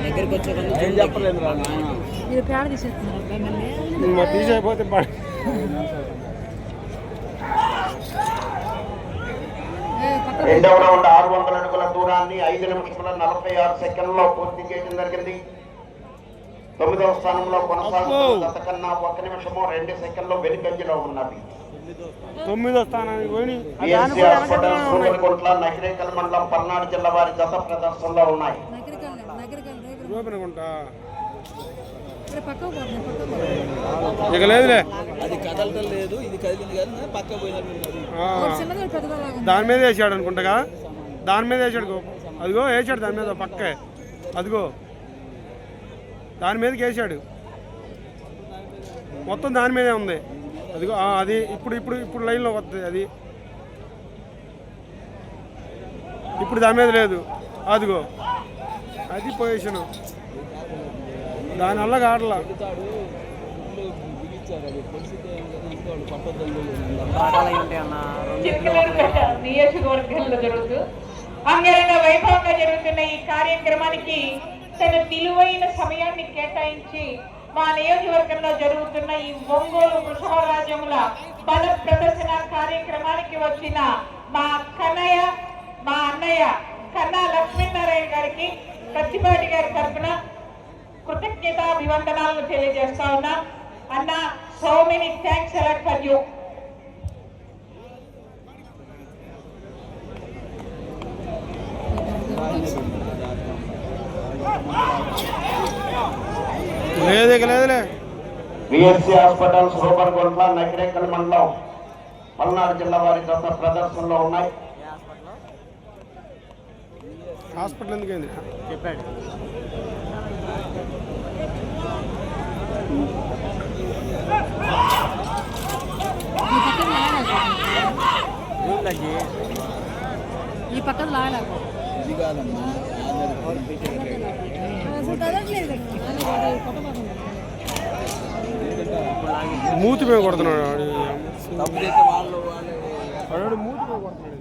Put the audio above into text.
దగ్గరికి వచ్చే ఏం చెప్పలేదు రా మీరు పేడ తీసేస్తున్నారు తీసేయకపోతే రెండవ రౌండ్ 600 అడుగుల దూరాన్ని 5 నిమిషముల 46 సెకండ్లో పూర్తి చేయడం జరిగింది. 9వ స్థానంలో కొనసాగుతున్న గత కన్నా 1 నిమిషము 2 సెకండ్లు వెనుకంజలో ఉన్నది. 9వ స్థానానికి సూపర్కోట్ల నకిరేకల్ మండలం పల్నాడు జిల్లా వారి జత ప్రదర్శనలో ఉన్నాయి. ఇక లేదులే, అది కదలటం లేదు, ఇది కదిలింది కానీ పక్క పోయినట్టు. దాని మీద వేసాడు అనుకుంటా, దాని మీద వేసాడు. అదిగో వేసాడు దాని మీద పక్కే, అదిగో దాని మీదకి వేసాడు, మొత్తం దాని మీదే ఉంది. అదిగో అది ఇప్పుడు ఇప్పుడు ఇప్పుడు లైన్లోకి వస్తుంది. అది ఇప్పుడు దాని మీద లేదు, అదిగో అది పొజిషను. దానివల్ల కావట్లా. నియోజకవర్గంలో జరుగుతూ అంగరంగ వైభవంగా జరుగుతున్న ఈ కార్యక్రమానికి తన విలువైన సమయాన్ని కేటాయించి మా నియోజకవర్గంలో జరుగుతున్న ఈ ఒంగోలు వృషభరాజ్యముల బల ప్రదర్శన కార్యక్రమానికి వచ్చిన మా కన్నయ్య, మా అన్నయ్య కన్నా లక్ష్మీనారాయణ గారికి ప్రతిపాటి గారి తరఫున కృతజ్ఞతాభివందనాలను తెలియజేస్తా ఉన్నా. అన్న, so many thanks a lot for you. లేదులే. బిఎస్సి హాస్పిటల్స్ రూపర్గొంట్ల నకిరేకల్ మండలం పల్నాడు జిల్లా వారి జత ప్రదర్శనలో ఉన్నాయి. హాస్పిటల్ ఎందుకైంది చెప్పాడు. ఈ పక్కన లాగలేక ఇది కాదమ్మా, మూతి మీద కొడుతున్నాడు వాళ్ళు మూతి మీద కొడుతున్నాడు.